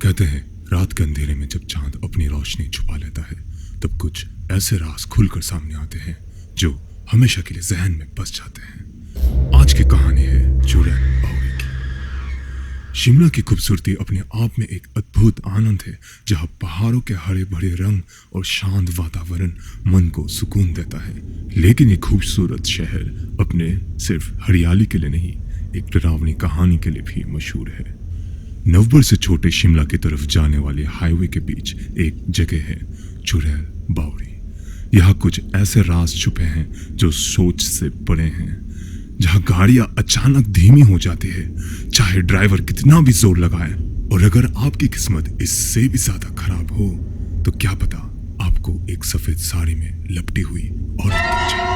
कहते हैं रात के अंधेरे में जब चांद अपनी रोशनी छुपा लेता है तब कुछ ऐसे राज खुलकर सामने आते हैं जो हमेशा के लिए जहन में बस जाते हैं। आज की कहानी है चुड़ैल बावड़ी की। शिमला की खूबसूरती अपने आप में एक अद्भुत आनंद है, जहां पहाड़ों के हरे भरे रंग और शांत वातावरण मन को सुकून देता है। लेकिन ये खूबसूरत शहर अपने सिर्फ हरियाली के लिए नहीं, एक डरावनी कहानी के लिए भी मशहूर है। नवंबर से छोटे शिमला की तरफ जाने वाले हाईवे के बीच एक जगह है चुड़ैल बावड़ी। यहाँ कुछ ऐसे राज छुपे हैं जो सोच से परे हैं, जहाँ गाड़ियां अचानक धीमी हो जाती है चाहे ड्राइवर कितना भी जोर लगाए। और अगर आपकी किस्मत इससे भी ज्यादा खराब हो तो क्या पता आपको एक सफेद साड़ी में लपटी हुई औरत दिख जाए।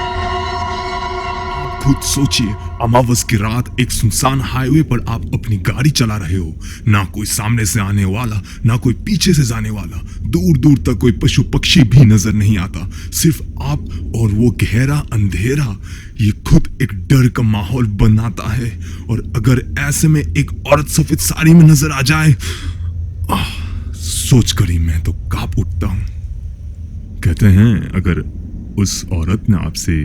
खुद सोचिए, अमावस की रात एक सुनसान हाईवे पर आप अपनी गाड़ी चला रहे हो, ना कोई सामने से आने वाला, ना कोई पीछे से जाने वाला, दूर दूर तक कोई पशु पक्षी भी नजर नहीं आता, सिर्फ आप और वो गहरा अंधेरा। ये खुद एक डर का माहौल बनाता है। और अगर ऐसे में एक औरत सफेद साड़ी में नजर आ जाए, सोचकर ही मैं तो कांप उठता हूं। कहते हैं अगर उस औरत ने आपसे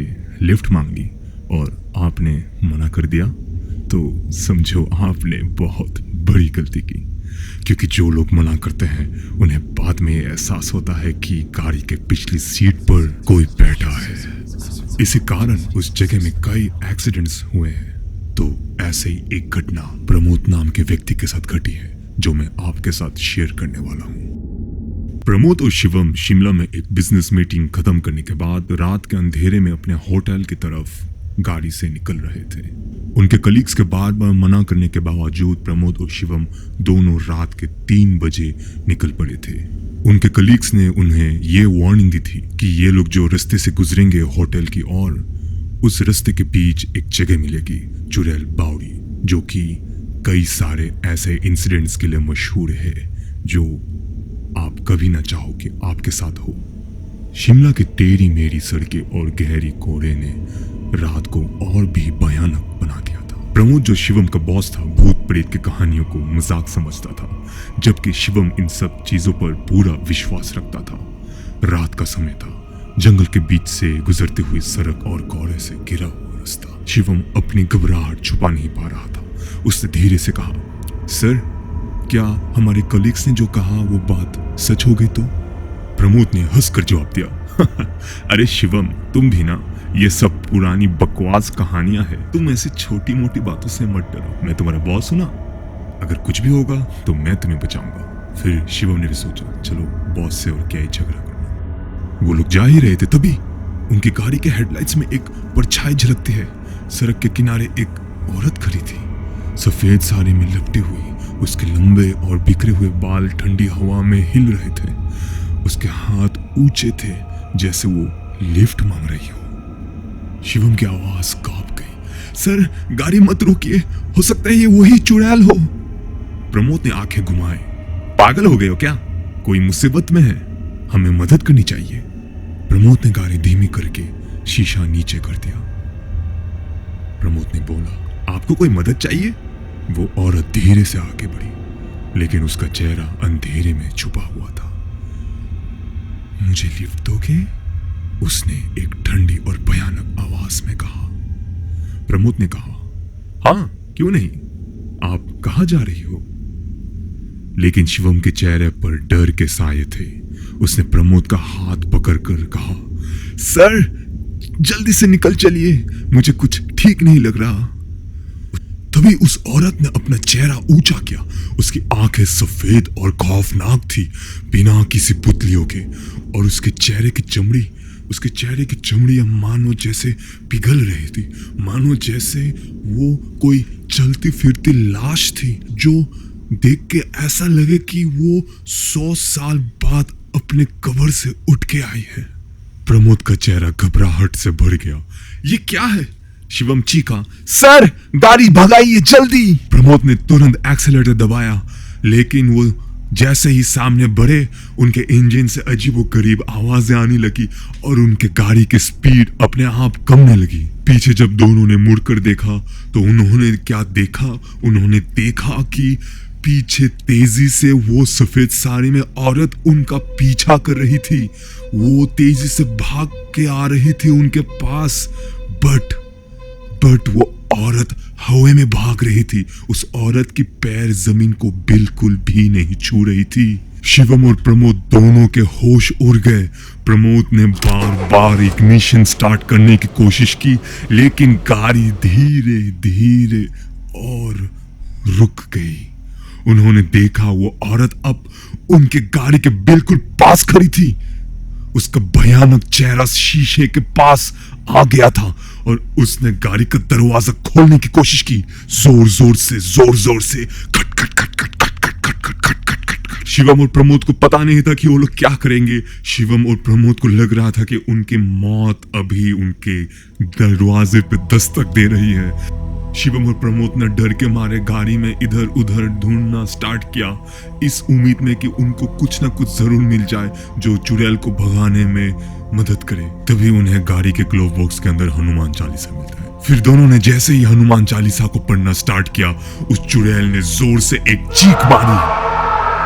लिफ्ट मांगी और आपने मना कर दिया तो समझो आपने बहुत बड़ी गलती की, क्योंकि जो लोग मना करते हैं उन्हें बाद में एहसास होता है कि गाड़ी के पिछली सीट पर कोई बैठा है। इसी कारण उस जगह में कई एक्सीडेंट्स हुए हैं। तो ऐसे ही एक घटना प्रमोद नाम के व्यक्ति के साथ घटी है जो मैं आपके साथ शेयर करने वाला हूँ। प्रमोद और शिवम शिमला में एक बिजनेस मीटिंग खत्म करने के बाद रात के अंधेरे में अपने होटल की तरफ गाड़ी से निकल रहे थे। उनके कलीग्स के बार बार मना करने के बावजूद प्रमोद और शिवम दोनों रात के 3 बजे निकल पड़े थे। उनके कलीग्स ने उन्हें ये वार्निंग दी थी कि ये लोग जो रास्ते से गुजरेंगे होटल की ओर, उस रास्ते के बीच एक जगह मिलेगी चुड़ैल बावड़ी, जो कि कई सारे ऐसे इंसिडेंट्स के लिए मशहूर है जो आप कभी ना चाहो कि आपके साथ हो। शिमला की टेढ़ी मेढ़ी सड़कें और गहरी कोहरे ने रात को और भी भयानक बना दिया था। प्रमोद जो शिवम का बॉस था, भूत प्रेत की कहानियों को मजाक समझता था, जबकि शिवम इन सब चीजों पर पूरा विश्वास रखता था। रात का समय था, जंगल के बीच से गुजरती हुई सड़क और कोहरे से घिरा हुआ रास्ता। शिवम अपनी घबराहट छुपा नहीं पा रहा था। उसने धीरे से कहा, सर, क्या हमारे कलीग्स ने जो कहा वो बात सच हो गई तो? प्रमोद ने हंसकर जवाब दिया, अरे शिवम, तुम भी ना, ये सब पुरानी बकवास कहानियां हैं। तुम ऐसी छोटी मोटी बातों से मत डरो, मैं तुम्हारा बॉस हूं ना, अगर कुछ भी होगा तो मैं तुम्हें बचाऊंगा। फिर शिवम ने भी सोचा, चलो बॉस से और क्या ही झगड़ा करना। वो लोग जा ही रहे थे, तभी उनकी गाड़ी के हेडलाइट्स में एक परछाई झलकती है। सड़क के किनारे एक औरत खड़ी थी, सफेद साड़ी में लपटी हुई। उसके लंबे और बिखरे हुए बाल ठंडी हवा में हिल रहे थे। उसके हाथ ऊंचे थे जैसे वो लिफ्ट मांग रही हो। शिवम की आवाज कांप गई, सर, गाड़ी मत रोकिए, हो सकता है ये वही चुड़ैल हो। प्रमोद ने आंखें घुमाए, पागल हो गए हो क्या? कोई मुसीबत में है, हमें मदद करनी चाहिए। प्रमोद ने गाड़ी धीमी करके शीशा नीचे कर दिया। प्रमोद ने बोला, आपको कोई मदद चाहिए? वो औरत धीरे से आगे बढ़ी, लेकिन उसका चेहरा अंधेरे में छुपा हुआ था। मुझे लिफ्ट दोगे? उसने एक ठंडी और भयानक आवाज में कहा। प्रमोद ने कहा, हाँ, क्यों नहीं, आप कहाँ जा रही हो? लेकिन शिवम के चेहरे पर डर के साये थे। उसने प्रमोद का हाथ पकड़कर कहा, सर, जल्दी से निकल चलिए, मुझे कुछ ठीक नहीं लग रहा। तभी उस औरत ने अपना चेहरा ऊंचा किया। उसकी आंखें सफेद और खौफनाक थी, बिना किसी पुतलियों के, और उसके चेहरे की चमड़ी मानो जैसे पिघल रही थी, मानो जैसे वो कोई चलती फिरती लाश थी, जो देख के ऐसा लगे कि वो 100 साल बाद अपने कब्र से उठ के आई है। प्रमोद का चेहरा घबराहट से भर गया। ये क्या है? शिवम चीखा, सर, गाड़ी भगाइए जल्दी। प्रमोद ने तुरंत एक्सीलरेटर दबाया, लेकिन वो जैसे ही सामने बढ़े, उनके इंजन से अजीबोगरीब आवाजें आने लगी और उनके गाड़ी की स्पीड अपने आप कमने लगी। पीछे जब दोनों ने मुड़कर देखा तो उन्होंने क्या देखा? उन्होंने देखा कि पीछे तेजी से वो सफेद साड़ी में औरत उनका पीछा कर रही थी। वो तेजी से भाग के आ रही थी उनके पास, बट वो औरत हवा में भाग रही थी। उस औरत की पैर जमीन को बिल्कुल भी नहीं छू रही थी। शिवम और प्रमोद दोनों के होश उड़ गए। प्रमोद ने बार बार इग्निशन स्टार्ट करने की कोशिश की, लेकिन गाड़ी धीरे धीरे और रुक गई। उन्होंने देखा वो औरत अब उनके गाड़ी के बिल्कुल पास खड़ी थी। उसका भयानक चेहरा शीशे के पास आ गया था और उसने गाड़ी का दरवाजा खोलने की कोशिश की। जोर जोर से खट खट खट खट खट खट खट खट खट खट खट खट। शिवम और प्रमोद को पता नहीं था कि वो लोग क्या करेंगे। शिवम और प्रमोद को लग रहा था कि उनकी मौत अभी उनके दरवाजे पे दस्तक दे रही है। शिवम और प्रमोद ने डर के मारे गाड़ी में इधर उधर ढूंढना स्टार्ट किया, इस उम्मीद में कि उनको कुछ ना कुछ जरूर मिल जाए जो चुड़ैल को भगाने में मदद करे। तभी उन्हें गाड़ी के ग्लोव बॉक्स के अंदर हनुमान चालीसा मिलता है। फिर दोनों ने जैसे ही हनुमान चालीसा को पढ़ना स्टार्ट किया, उस चुड़ैल ने जोर से एक चीख मारी।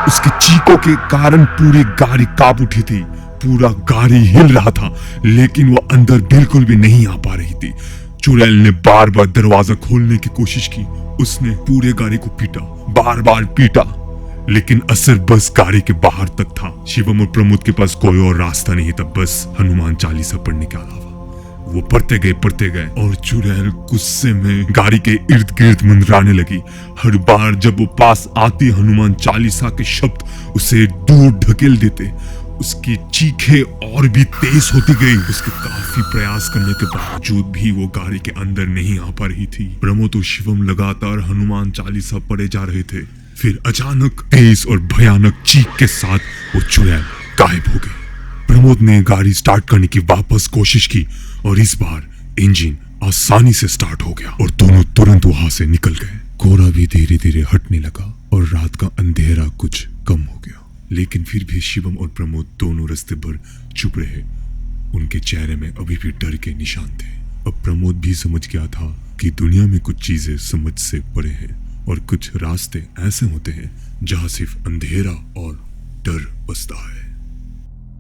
उसकी चीखों के कारण पूरी गाड़ी कांप उठी थी। पूरा गाड़ी हिल रहा था, लेकिन वो अंदर बिल्कुल भी नहीं आ पा रही थी। चुड़ैल ने बार बार दरवाजा खोलने की कोशिश की। उसने पूरे गाड़ी को पीटा, बार बार पीटा, लेकिन असर बस गाड़ी के बाहर तक था। शिवम और प्रमोद के पास कोई और रास्ता नहीं था, बस हनुमान चालीसा पढ़ने के अलावा। वो पढ़ते गए और चुड़ैल गुस्से में गाड़ी के इर्द गिर्द मंडराने लगी। हर बार जब वो पास आती, हनुमान चालीसा के शब्द उसे दूर ढकेल देते। उसकी चीखें और भी तेज होती गई। उसके काफी प्रयास करने के बावजूद भी वो गाड़ी के अंदर नहीं आ पा रही थी। प्रमोद और शिवम लगातार हनुमान चालीसा पढ़े जा रहे थे। फिर अचानक तेज और भयानक चीख के साथ वो चुड़ैल गायब हो गई। प्रमोद ने गाड़ी स्टार्ट करने की वापस कोशिश की और इस बार इंजन आसानी से स्टार्ट हो गया और दोनों तुरंत वहां से निकल गए। कोहरा भी धीरे धीरे हटने लगा और रात का अंधेरा कुछ कम हो गया, लेकिन फिर भी शिवम और प्रमोद दोनों रास्ते भर चुप रहे। उनके चेहरे में अभी भी डर के निशान थे। अब प्रमोद भी समझ गया था कि दुनिया में कुछ चीजें समझ से परे हैं और कुछ रास्ते ऐसे होते हैं जहां सिर्फ अंधेरा और डर बसता है।